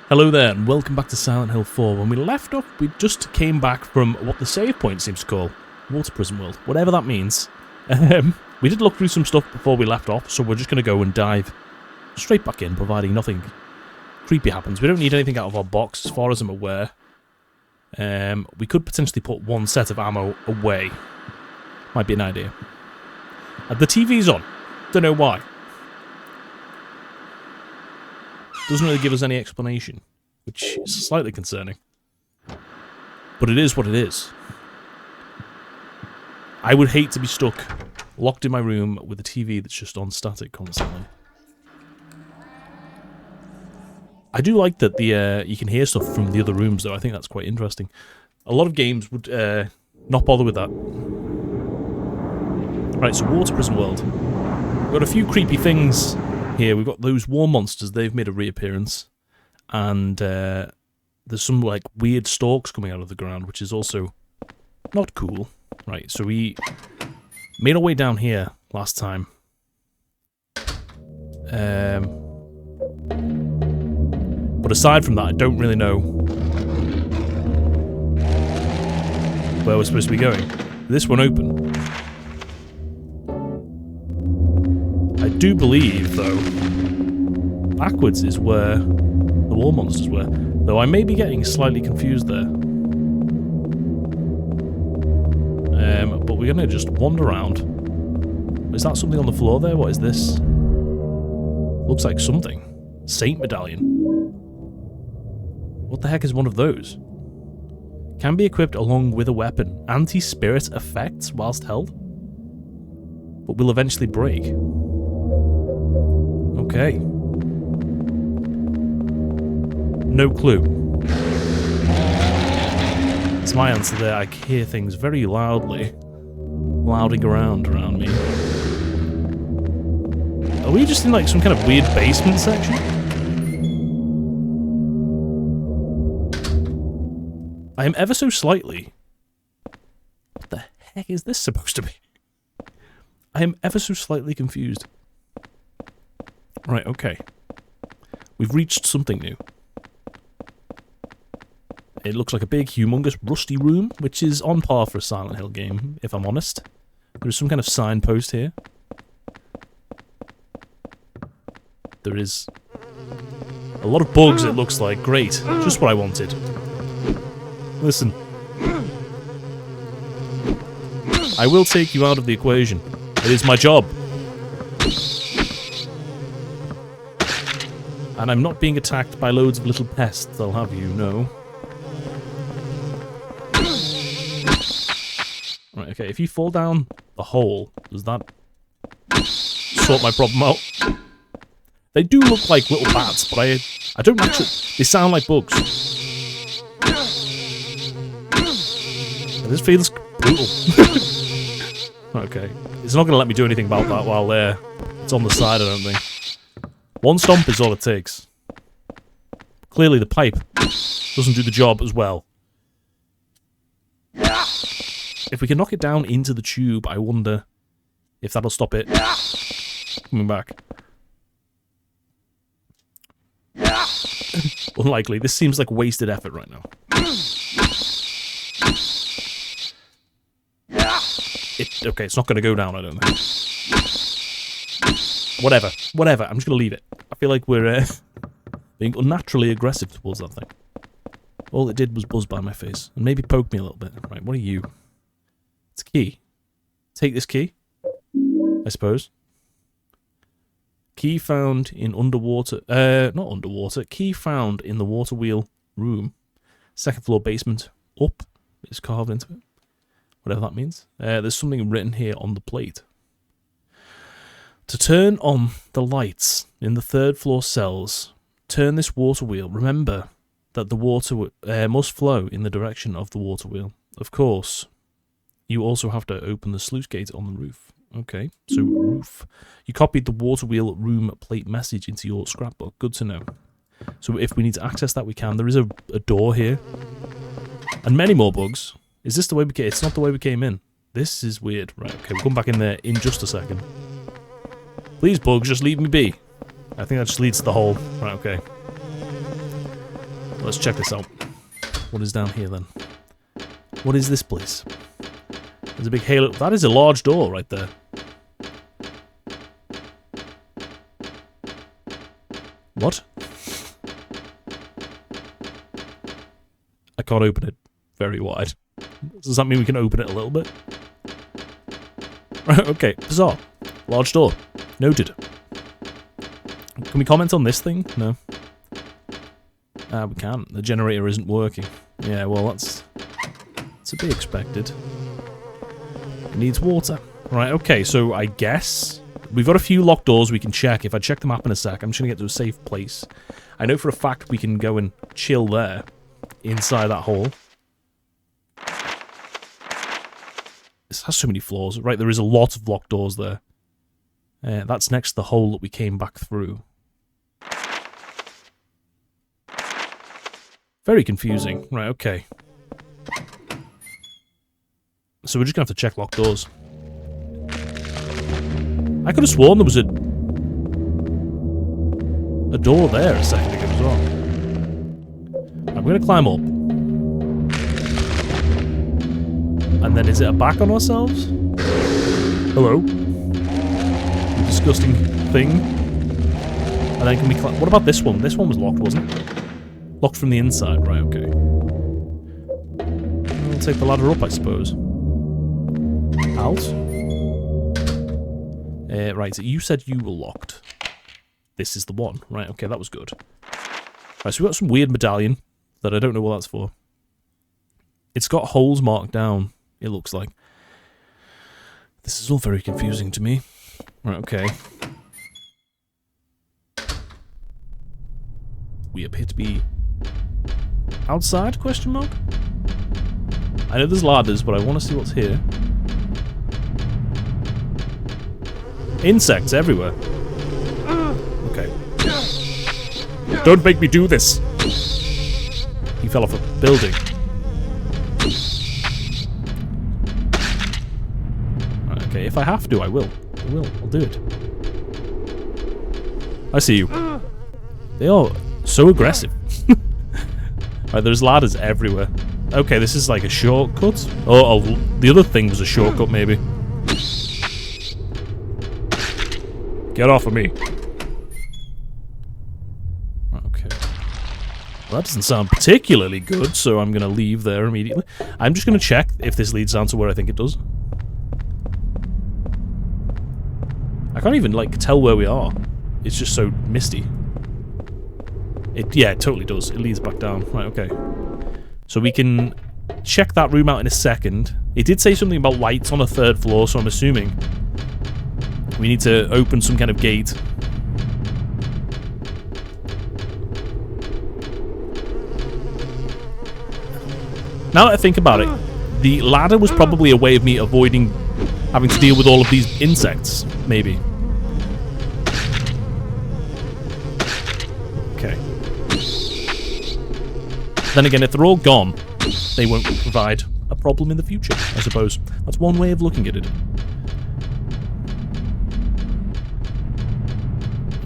Hello there, and welcome back to Silent Hill 4. When we left off, we just came back from what the save point seems to call Water Prison World, whatever that means. We did look through some stuff before we left off, so we're just going to go and dive straight back in, providing nothing creepy happens. We don't need anything out of our box, as far as I'm aware. We could potentially put one set of ammo away. Might be an idea. The TV's on. Don't know why. Doesn't really give us any explanation, which is slightly concerning. But it is what it is. I would hate to be stuck, locked in my room with a TV that's just on static constantly. I do like that the you can hear stuff from the other rooms, though. I think that's quite interesting. A lot of games would not bother with that. Right, so Water Prison World. We've got a few creepy things here. We've got those war monsters. They've made a reappearance. And there's some, like, weird stalks coming out of the ground, which is also not cool. Right, so we made our way down here last time. But aside from that, I don't really know where we're supposed to be going. This one open. I do believe, though, backwards is where the war monsters were. Though I may be getting slightly confused there. But we're going to just wander around. Is that something on the floor there? What is this? Looks like something. Saint medallion. What the heck is one of those? Can be equipped along with a weapon. Anti-spirit effects whilst held. But will eventually break. Okay. No clue. That's my answer there. I hear things very loudly. Louding around me. Are we just in like some kind of weird basement section? I am ever so slightly... What the heck is this supposed to be? I am ever so slightly confused. Right, okay. We've reached something new. It looks like a big, humongous, rusty room, which is on par for a Silent Hill game, if I'm honest. There is some kind of signpost here. There is a lot of bugs, it looks like. Great. Just what I wanted. Listen. I will take you out of the equation. It is my job. And I'm not being attacked by loads of little pests, I'll have you know. Right, okay, if you fall down the hole, does that sort my problem out? They do look like little bats, but I don't actually... They sound like bugs. And this feels brutal. Okay. It's not going to let me do anything about that while it's on the side, I don't think. One stomp is all it takes. Clearly the pipe doesn't do the job as well. If we can knock it down into the tube, I wonder if that'll stop it coming back. Unlikely. This seems like wasted effort right now. Okay, it's not going to go down, I don't think. Whatever. I'm just going to leave it. I feel like we're being unnaturally aggressive towards that thing. All it did was buzz by my face. And maybe poke me a little bit. Right, what are you? It's a key. Take this key. I suppose. Key found in underwater... not underwater. Key found in the water wheel room. Second floor basement. Up. It's carved into it. Whatever that means. There's something written here on the plate. To turn on the lights in the third floor cells, turn this water wheel. Remember that the water must flow in the direction of the water wheel. Of course, you also have to open the sluice gate on the roof. Okay, so roof. You copied the water wheel room plate message into your scrapbook. Good to know. So if we need to access that, we can. There is a door here. And many more bugs. Is this the way we came? It's not the way we came in. This is weird. Right, okay, we'll come back in there in just a second. Please, bugs, just leave me be. I think that just leads to the hole. Right, okay. Let's check this out. What is down here then? What is this place? There's a big halo. That is a large door right there. What? I can't open it very wide. Does that mean we can open it a little bit? Right, okay. Bizarre. Large door. Noted. Can we comment on this thing? No. We can't. The generator isn't working. Yeah, well, that's to be expected. It needs water. Right, okay, so I guess we've got a few locked doors we can check. If I check the map in a sec, I'm just going to get to a safe place. I know for a fact we can go and chill there, inside that hole. This has so many floors. Right, there is a lot of locked doors there. That's next to the hole that we came back through. Very confusing. Right, okay. So we're just going to have to check locked doors. I could have sworn there was a door there a second ago as well. I'm going to climb up. And then is it a back on ourselves? Hello? You disgusting thing. And then can we climb? What about this one? This one was locked, wasn't it? Locked from the inside. Right, okay. I'll take the ladder up, I suppose. Out? Right, so you said you were locked. This is the one. Right, okay, that was good. Right, so we've got some weird medallion that I don't know what that's for. It's got holes marked down, it looks like. This is all very confusing to me. Right, okay. We appear to be outside, question mark? I know there's ladders, but I want to see what's here. Insects everywhere. Okay. Don't make me do this! He fell off a building. Right, okay, if I have to, I will. I'll do it. I see you. They are so aggressive. Right, there's ladders everywhere. Okay, this is like a shortcut. Oh, the other thing was a shortcut, maybe. Get off of me. Okay. Well, that doesn't sound particularly good, so I'm going to leave there immediately. I'm just going to check if this leads down to where I think it does. I can't even, like, tell where we are. It's just so misty. Yeah, it totally does. It leads back down. Right, okay. So we can check that room out in a second. It did say something about lights on a third floor, so I'm assuming we need to open some kind of gate. Now that I think about it, the ladder was probably a way of me avoiding having to deal with all of these insects, maybe. Okay. Then again, if they're all gone, they won't provide a problem in the future, I suppose. That's one way of looking at it.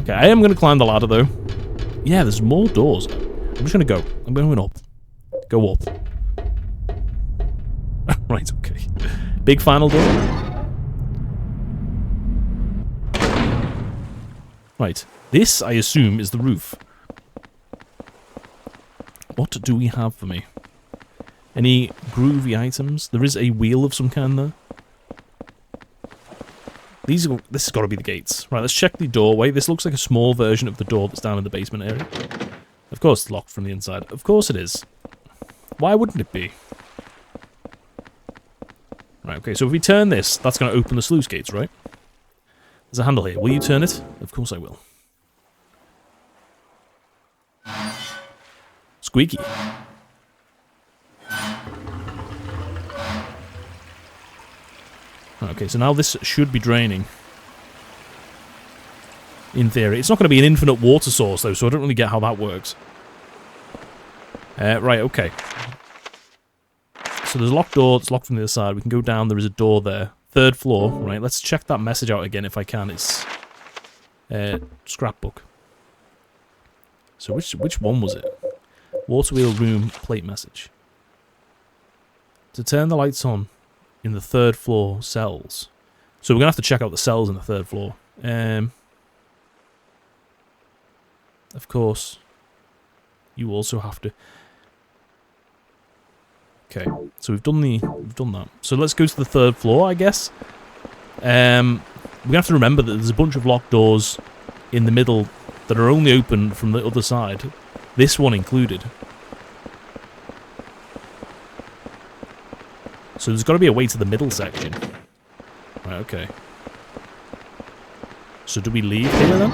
Okay, I am going to climb the ladder, though. Yeah, there's more doors. I'm just going to go. I'm going up. Go up. Right, okay. Big final door. Right. This, I assume, is the roof. What do we have for me? Any groovy items? There is a wheel of some kind there. This has got to be the gates. Right, let's check the doorway. This looks like a small version of the door that's down in the basement area. Of course it's locked from the inside. Of course it is. Why wouldn't it be? Right, okay, so if we turn this, that's going to open the sluice gates, right? There's a handle here. Will you turn it? Of course I will. Squeaky. Okay, so now this should be draining. In theory. It's not going to be an infinite water source, though, so I don't really get how that works. Right, okay. So there's a locked door. It's locked from the other side. We can go down. There is a door there. Third floor. Right, let's check that message out again if I can. It's... scrapbook. So which one was it? Water wheel room plate message. To turn the lights on in the 3rd floor cells. So we're going to have to check out the cells in the 3rd floor. Of course, you also have to... Okay, so we've done that. So let's go to the 3rd floor, I guess. We have to remember that there's a bunch of locked doors in the middle that are only open from the other side. This one included. So there's got to be a way to the middle section. Right, okay. So do we leave here then?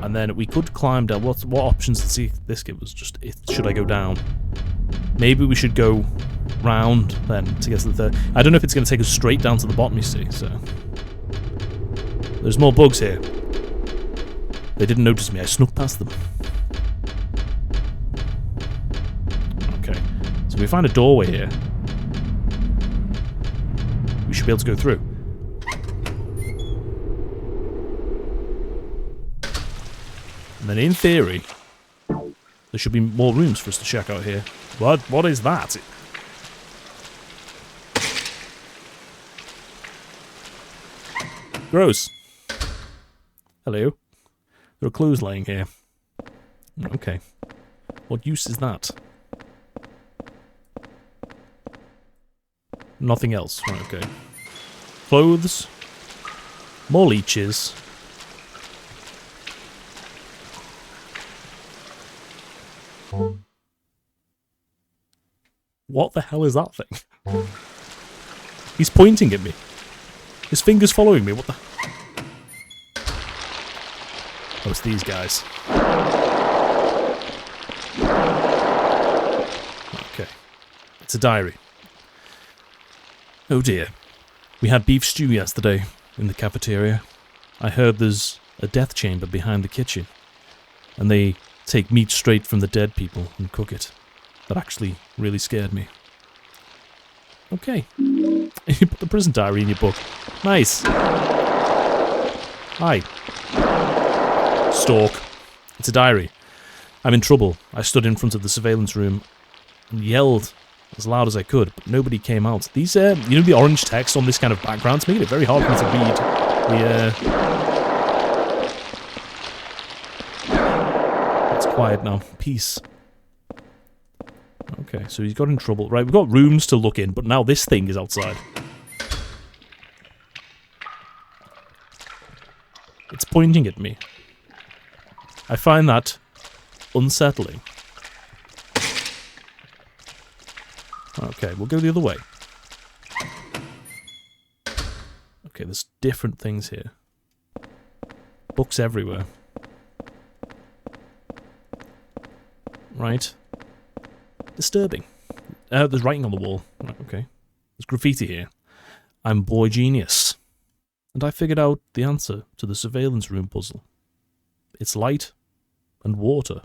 And then we could climb down. What options does this give us? Just, should I go down? Maybe we should go round then to get to the 3rd. I don't know if it's going to take us straight down to the bottom, you see, so... There's more bugs here. They didn't notice me, I snuck past them. Okay, so we find a doorway here. We should be able to go through. And then in theory, there should be more rooms for us to check out here. What is that? Gross. Hello. There are clues laying here. Okay. What use is that? Nothing else. Right, okay. Clothes. More leeches. What the hell is that thing? He's pointing at me. His finger's following me. What the... Oh, it's these guys. Okay. It's a diary. Oh dear. We had beef stew yesterday in the cafeteria. I heard there's a death chamber behind the kitchen. And they take meat straight from the dead people and cook it. That actually really scared me. Okay. You put the prison diary in your book. Nice. Hi. Stalk. It's a diary. I'm in trouble. I stood in front of the surveillance room and yelled as loud as I could, but nobody came out. These, you know, the orange text on this kind of background's making it very hard for me to read. It's quiet now. Peace. Okay, so he's got in trouble. Right, we've got rooms to look in, but now this thing is outside. It's pointing at me. I find that unsettling. Okay, we'll go the other way. Okay, there's different things here. Books everywhere. Right. Disturbing. There's writing on the wall. Right, okay. There's graffiti here. I'm boy genius. And I figured out the answer to the surveillance room puzzle. It's light and water.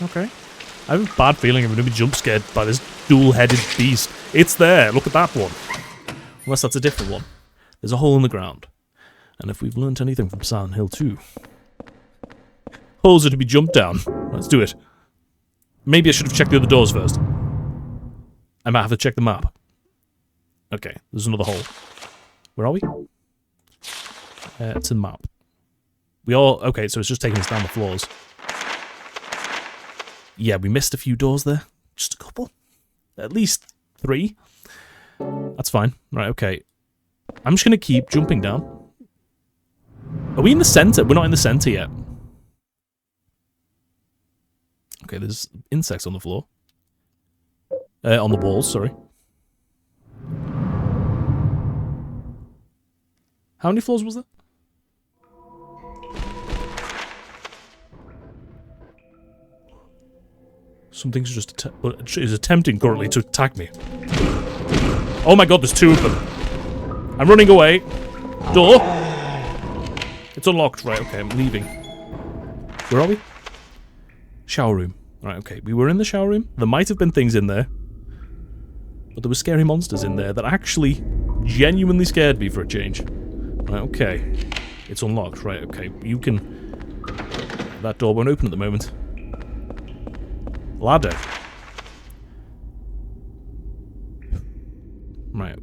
Okay. I have a bad feeling I'm going to be jump scared by this dual-headed beast. It's there! Look at that one! Unless that's a different one. There's a hole in the ground. And if we've learnt anything from Silent Hill 2... holes are to be jumped down. Let's do it. Maybe I should have checked the other doors first. I might have to check the map. Okay, there's another hole. Where are we? It's a map. We all... Okay, so it's just taking us down the floors. Yeah, we missed a few doors there. Just a couple. At least 3. That's fine. Right, okay. I'm just going to keep jumping down. Are we in the center? We're not in the center yet. Okay, there's insects on the floor. On the walls, sorry. How many floors was there? Something's just is attempting currently to attack me. Oh my god, there's 2 of them. I'm running away. Door. It's unlocked. Right, okay, I'm leaving. Where are we? Shower room. Right, okay. We were in the shower room. There might have been things in there. But there were scary monsters in there that actually genuinely scared me for a change. Right, okay. It's unlocked. Right, okay. You can... That door won't open at the moment. Ladder. Right.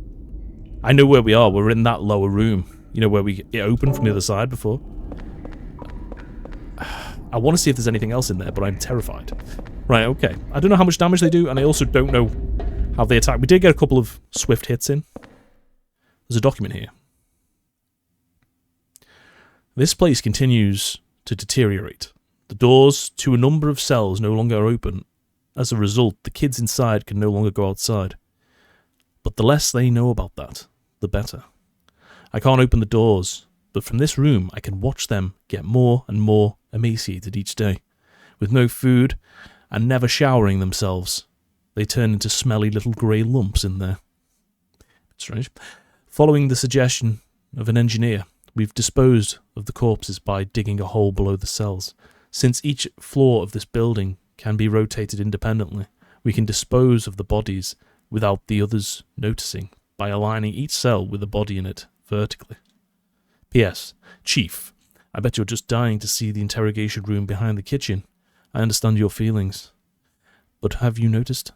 I know where we are. We're in that lower room. You know, where it opened from the other side before. I want to see if there's anything else in there, but I'm terrified. Right, okay. I don't know how much damage they do, and I also don't know how they attack. We did get a couple of swift hits in. There's a document here. This place continues to deteriorate. The doors to a number of cells no longer are open. As a result, the kids inside can no longer go outside. But the less they know about that, the better. I can't open the doors, but from this room I can watch them get more and more emaciated each day. With no food and never showering themselves, they turn into smelly little grey lumps in there. Strange. Following the suggestion of an engineer, we've disposed of the corpses by digging a hole below the cells. Since each floor of this building can be rotated independently, we can dispose of the bodies without the others noticing by aligning each cell with a body in it vertically. P.S. Chief, I bet you're just dying to see the interrogation room behind the kitchen. I understand your feelings. But have you noticed?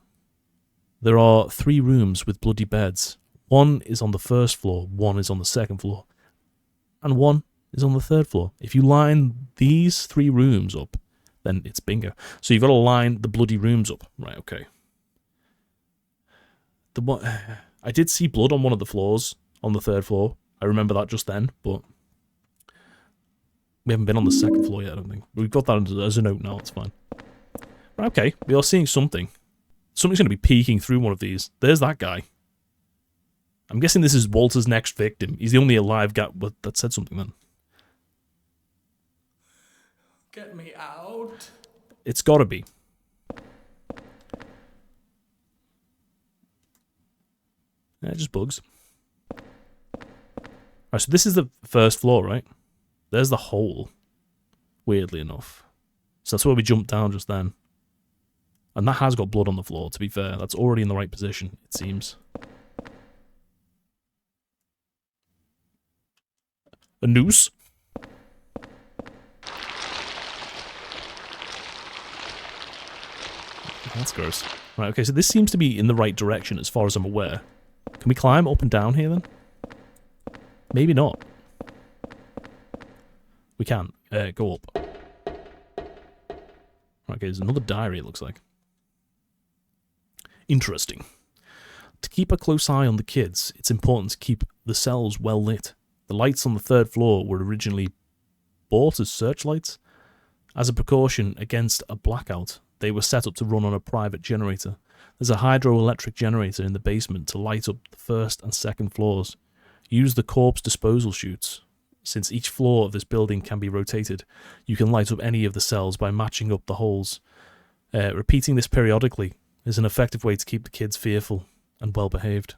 There are 3 rooms with bloody beds. One is on the first floor, one is on the second floor, and one is on the third floor. If you line these 3 rooms up, then it's bingo. So you've got to line the bloody rooms up. Right, okay. I did see blood on one of the floors, on the third floor. I remember that just then, but we haven't been on the second floor yet, I don't think. We've got that as a note now, it's fine. Right, okay, we are seeing something. Something's going to be peeking through one of these. There's that guy. I'm guessing this is Walter's next victim. He's the only alive guy that said something then. Get me out. It's got to be. Yeah, just bugs. Alright, so this is the first floor, right? There's the hole. Weirdly enough. So that's where we jumped down just then. And that has got blood on the floor, to be fair. That's already in the right position, it seems. A noose? That's gross. Right, okay, so this seems to be in the right direction as far as I'm aware. Can we climb up and down here then? Maybe not. We can. Go up. Okay, there's another diary, it looks like. Interesting. To keep a close eye on the kids, it's important to keep the cells well lit. The lights on the third floor were originally bought as searchlights. As a precaution against a blackout, they were set up to run on a private generator. There's a hydroelectric generator in the basement to light up the first and second floors. Use the corpse disposal chutes. Since each floor of this building can be rotated, you can light up any of the cells by matching up the holes. Repeating this periodically is an effective way to keep the kids fearful and well behaved.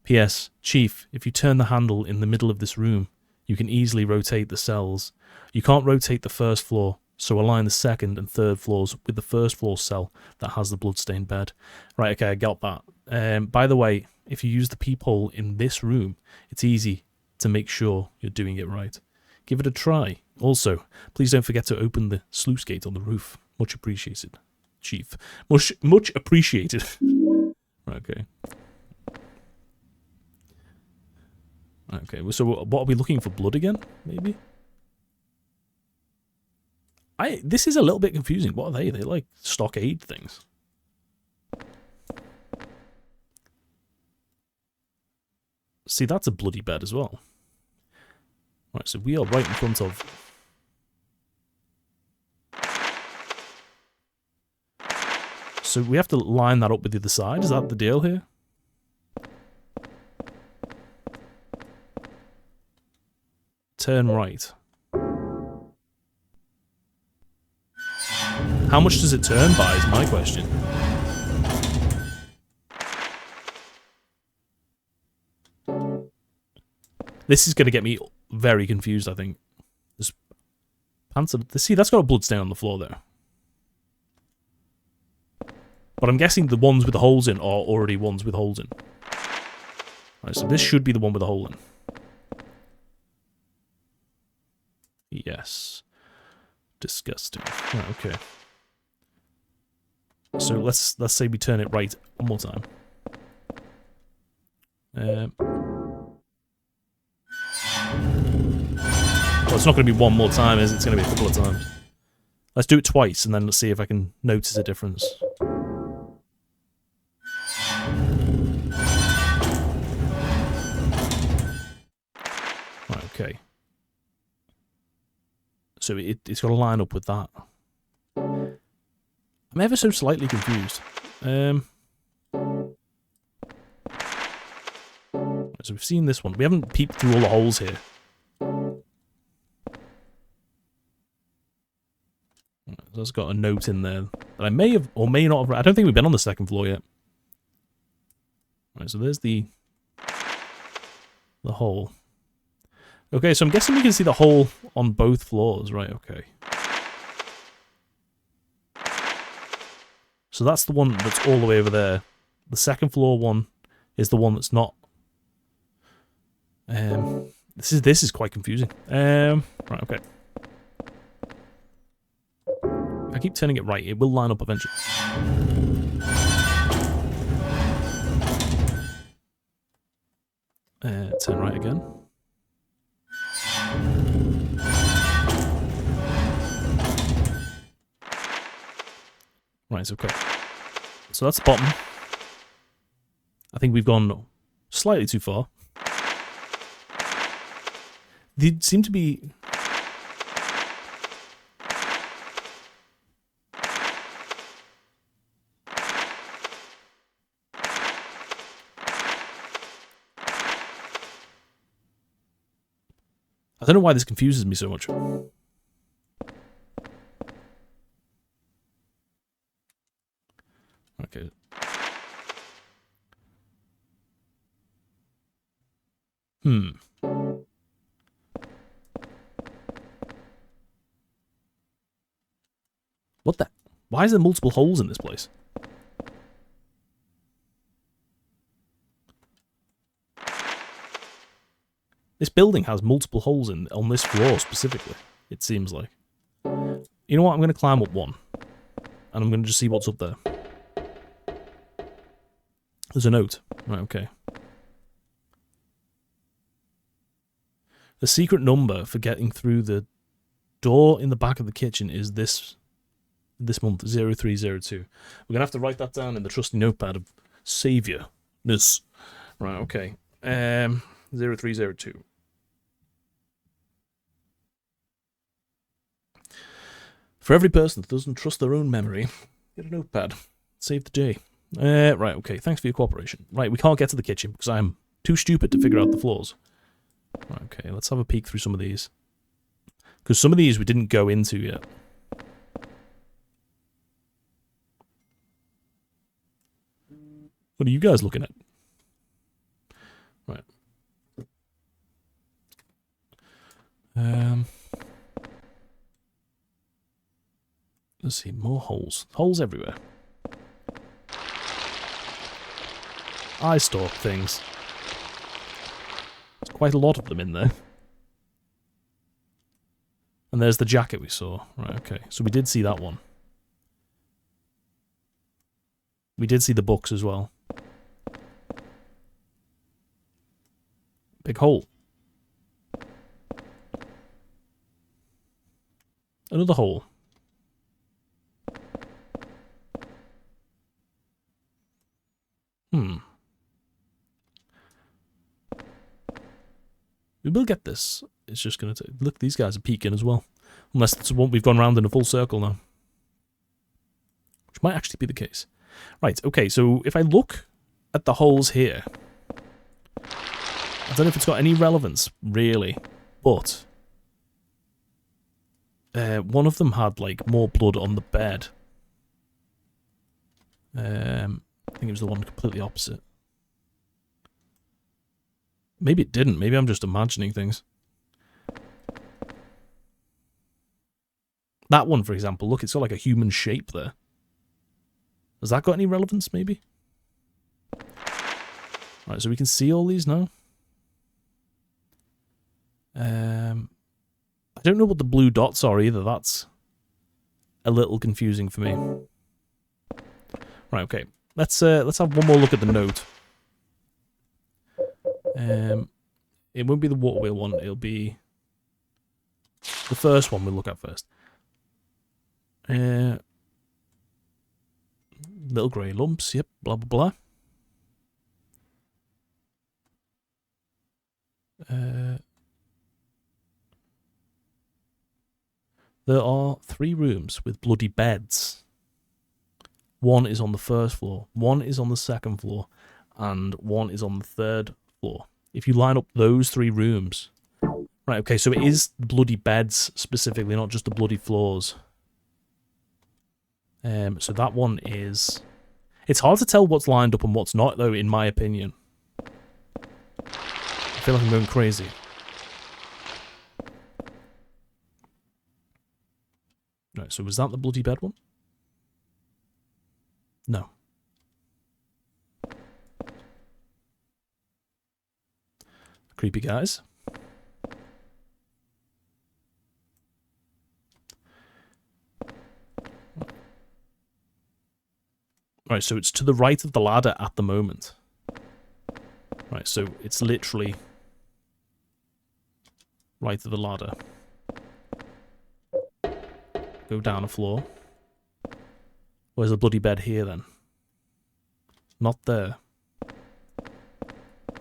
P.S. Chief, if you turn the handle in the middle of this room, you can easily rotate the cells. You can't rotate the first floor, so align the second and third floors with the first floor cell that has the bloodstained bed. Right, okay, I got that. By the way, if you use the peephole in this room, it's easy to make sure you're doing it right. Give it a try. Also, please don't forget to open the sluice gate on the roof. Much appreciated, Chief. Much appreciated. Okay. Okay, so what are we looking for? Blood again? Maybe? This is a little bit confusing. What are they? They're like stockade things. See, that's a bloody bed as well. Right, so we are right in front of... So we have to line that up with the other side? Is that the deal here? Turn right. How much does it turn by is my question. This is going to get me very confused, I think. This pants are, see, that's got a blood stain on the floor there. But I'm guessing the ones with the holes in are already ones with holes in. Right, so this should be the one with the hole in. Yes. Disgusting. Right, okay. So let's say we turn it right one more time. Well, it's not going to be one more time, is it? It's going to be a couple of times. Let's do it twice, and then let's see if I can notice a difference. Right, okay. So it's got to line up with that. I'm ever so slightly confused. So we've seen this one. We haven't peeped through all the holes here. That's got a note in there that I may have or may not have. I don't think we've been on the second floor yet. Right, so there's the hole. Okay, so I'm guessing we can see the hole on both floors, right? Okay. So that's the one that's all the way over there. The second floor one is the one that's not. This is quite confusing. Right, okay. I keep turning it right. It will line up eventually. Turn right again. Right, okay. So that's the bottom. I think we've gone slightly too far. They seem to be... I don't know why this confuses me so much. Okay. What the? Why is there multiple holes in this place? This building has multiple holes on this floor specifically, it seems like. You know what? I'm going to climb up one. And I'm going to just see what's up there. There's a note. Right, okay. The secret number for getting through the door in the back of the kitchen is this month, 0302. We're going to have to write that down in the trusty notepad of saviourness. Right, okay. 0302. For every person that doesn't trust their own memory, get a notepad. Save the day. Right, okay, thanks for your cooperation. Right, we can't get to the kitchen because I'm too stupid to figure out the floors. Right, okay, let's have a peek through some of these. Because some of these we didn't go into yet. What are you guys looking at? Right. Let's see, more holes. Holes everywhere. Eye stalk things. There's quite a lot of them in there. And there's the jacket we saw. Right, okay. So we did see that one. We did see the books as well. Big hole. Another hole. We will get this. It's just going to take... Look, these guys are peeking as well. Unless it's one we've gone round in a full circle now. Which might actually be the case. Right, okay, so if I look at the holes here... I don't know if it's got any relevance, really. But... one of them had, like, more blood on the bed. I think it was the one completely opposite. Maybe it didn't. Maybe I'm just imagining things. That one, for example, look, it's got like a human shape there. Has that got any relevance, maybe? Right, so we can see all these now. I don't know what the blue dots are either. That's a little confusing for me. Right, okay. Let's have one more look at the note. It won't be the water wheel one. It'll be the first one we'll look at first. Little grey lumps. Yep. Blah blah blah. There are 3 rooms with bloody beds. One is on the first floor, one is on the second floor, and one is on the third floor. If you line up those 3 rooms... Right, okay, so it is bloody beds specifically, not just the bloody floors. So that one is... It's hard to tell what's lined up and what's not, though, in my opinion. I feel like I'm going crazy. Right, so was that the bloody bed one? No. Creepy guys. Right, so it's to the right of the ladder at the moment. Right, so it's literally right of the ladder. Go down a floor. Where's the bloody bed here then? Not there.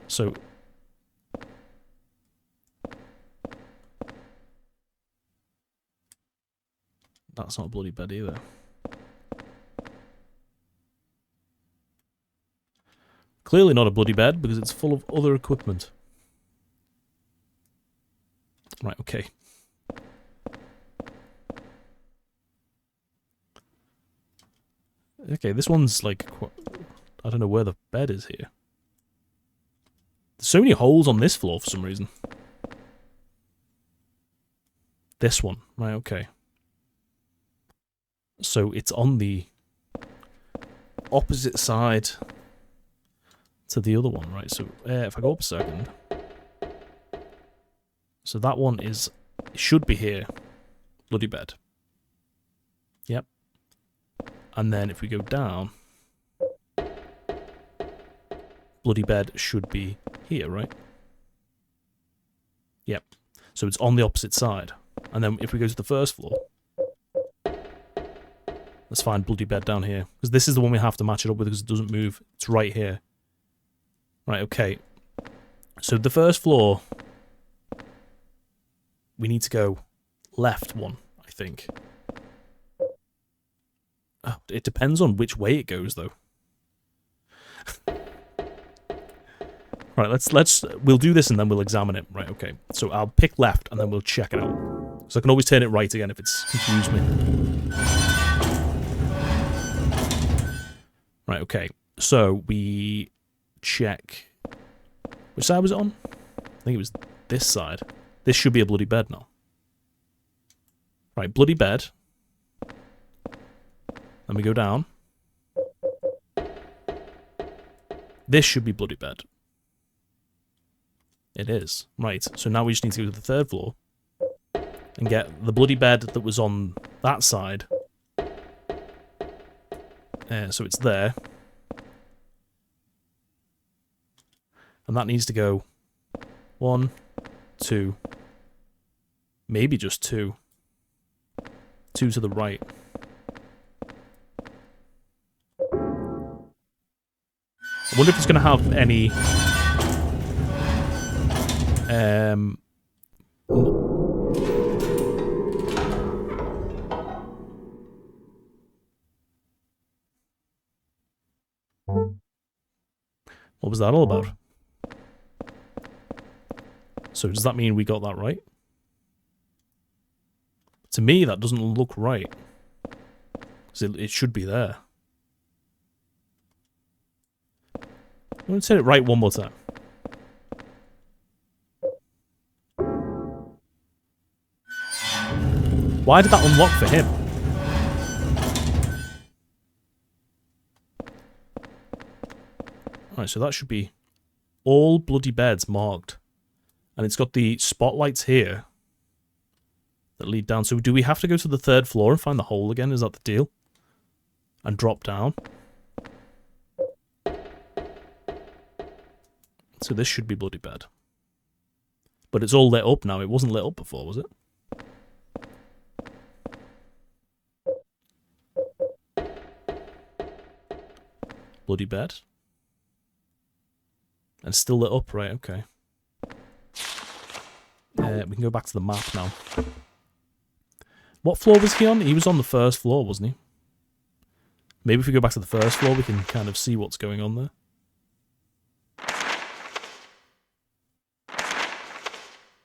So... That's not a bloody bed either. Clearly not a bloody bed because it's full of other equipment. Right, okay. Okay, this one's like... I don't know where the bed is here. There's so many holes on this floor for some reason. This one. Right, okay. So it's on the opposite side to the other one, right? So if I go up a second... So that one is... It should be here. Bloody bed. Yep. And then if we go down... Bloody bed should be here, right? Yep. So it's on the opposite side. And then if we go to the first floor... Let's find bloody bed down here. Because this is the one we have to match it up with because it doesn't move. It's right here. Right, okay. So the first floor... We need to go left one, I think. Oh, it depends on which way it goes, though. Right, we'll do this and then we'll examine it. Right, okay. So I'll pick left and then we'll check it out. So I can always turn it right again if it's confused me. Right, okay. So we check... Which side was it on? I think it was this side. This should be a bloody bed now. Right, bloody bed. Then we go down. This should be bloody bed. It is. Right, so now we just need to go to the third floor and get the bloody bed that was on that side. So it's there. And that needs to go 1, 2, maybe just 2. 2 to the right. I wonder if it's going to have any... What was that all about? So does that mean we got that right? To me, that doesn't look right. Because it should be there. I'm going to say it right one more time. Why did that unlock for him? Alright, so that should be all bloody beds marked. And it's got the spotlights here. that lead down. So do we have to go to the 3rd floor and find the hole again? Is that the deal? And drop down? So this should be bloody bad. But it's all lit up now. It wasn't lit up before, was it? Bloody bed. And still lit up, right, okay. We can go back to the map now. What floor was he on? He was on the 1st floor, wasn't he? Maybe if we go back to the 1st floor, we can kind of see what's going on there.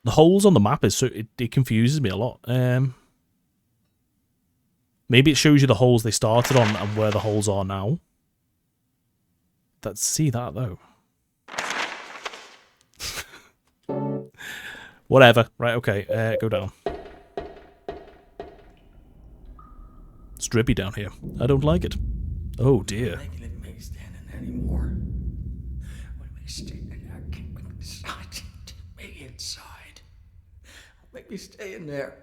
The holes on the map is so it confuses me a lot. Maybe it shows you the holes they started on and where the holes are now. Let's see that though. Whatever. Right, okay. Go down. It's drippy down here. I don't like it. Oh dear. They can let me stand in there anymore. When we stay in there, I can't make me inside. Take me inside. Make me stay in there.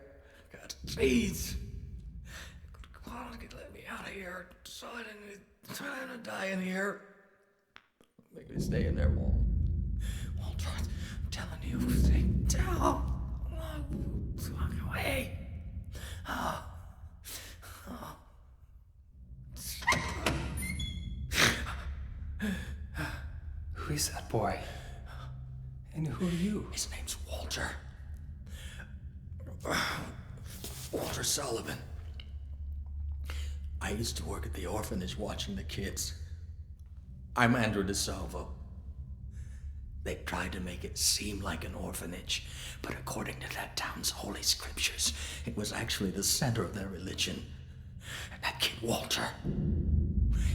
God, please. Come on, let me out of here. So I didn't die in here. Make me stay in there, Walt. Walter, I'm telling you, stay down. Walk away. Who is that boy? And who are you? His name's Walter. Walter Sullivan. I used to work at the orphanage watching the kids. I'm Andrew DeSalvo. They tried to make it seem like an orphanage, but according to that town's holy scriptures, it was actually the center of their religion. And that kid Walter,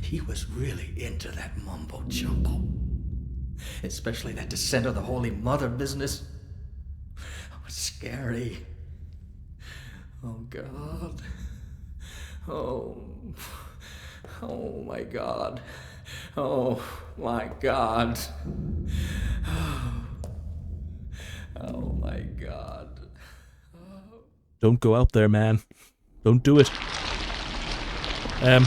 he was really into that mumbo jumbo. Especially that descent of the Holy Mother business. It was scary. Oh God. Oh my God. Oh my God. Oh my God. Don't go out there, man. Don't do it. There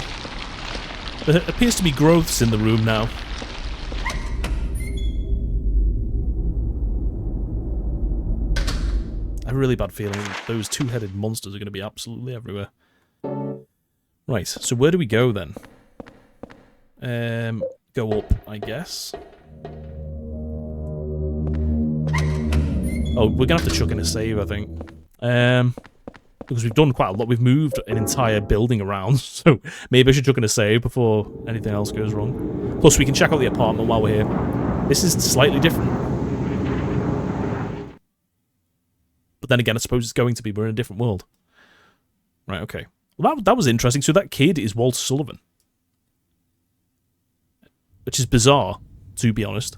appears to be growths in the room now. I have a really bad feeling those 2-headed monsters are going to be absolutely everywhere. Right, so where do we go then? Go up, I guess. Oh, we're going to have to chuck in a save, I think. Because we've done quite a lot. We've moved an entire building around, so maybe I should chuck in a save before anything else goes wrong. Plus, we can check out the apartment while we're here. This is slightly different. But then again, I suppose it's going to be. We're in a different world. Right, okay. Well, that was interesting. So that kid is Walter Sullivan. Which is bizarre, to be honest.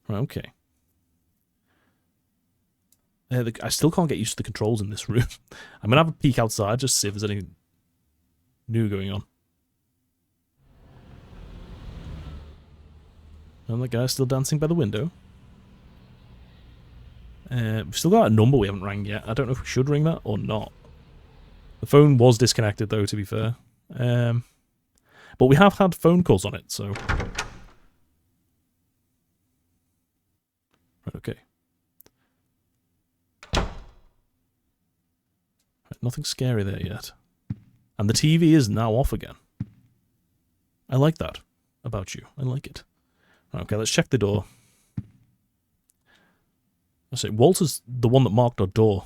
Right, okay. I still can't get used to the controls in this room. I'm going to have a peek outside just to see if there's anything new going on. And the guy's still dancing by the window. We've still got a number we haven't rang yet. I don't know if we should ring that or not. The phone was disconnected though, to be fair. But we have had phone calls on it, so... Right, okay. Right, nothing scary there yet. And the TV is now off again. I like that about you. I like it. Right, okay, let's check the door. I say, Walter's the one that marked our door.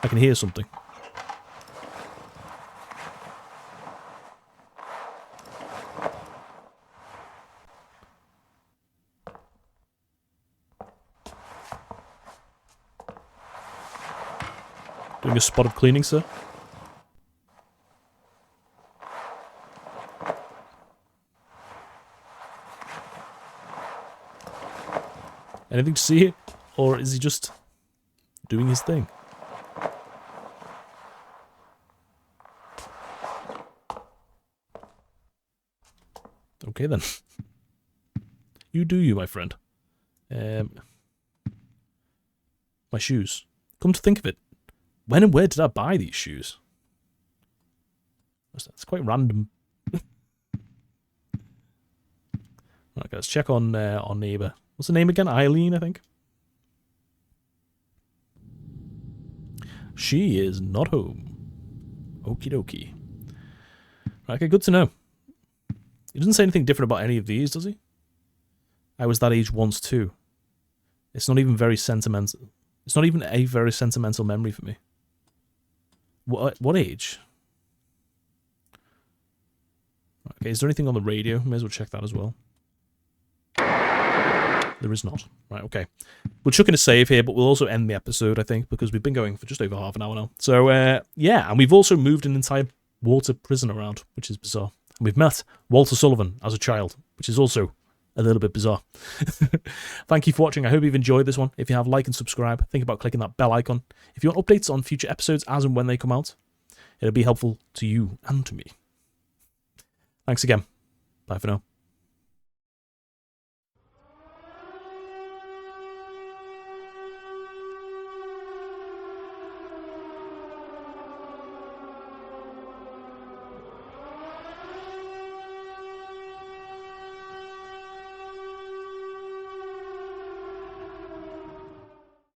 I can hear something. Doing a spot of cleaning, sir? Anything to see here? Or is he just doing his thing? Okay then. You do you, my friend. My shoes. Come to think of it, when and where did I buy these shoes? That's quite random. Right, guys, check on our neighbour. What's the name again? Eileen, I think. She is not home. Okie dokie. Right, okay, good to know. He doesn't say anything different about any of these, does he? I was that age once too. It's not even very sentimental. It's not even a very sentimental memory for me. What age? Okay, is there anything on the radio? May as well check that as well. There is not. Right, okay. We'll chuck in a save here, but we'll also end the episode, I think, because we've been going for just over half an hour now. So, yeah, and we've also moved an entire water prison around, which is bizarre. And we've met Walter Sullivan as a child, which is also a little bit bizarre. Thank you for watching. I hope you've enjoyed this one. If you have, like and subscribe. Think about clicking that bell icon. If you want updates on future episodes as and when they come out, it'll be helpful to you and to me. Thanks again. Bye for now.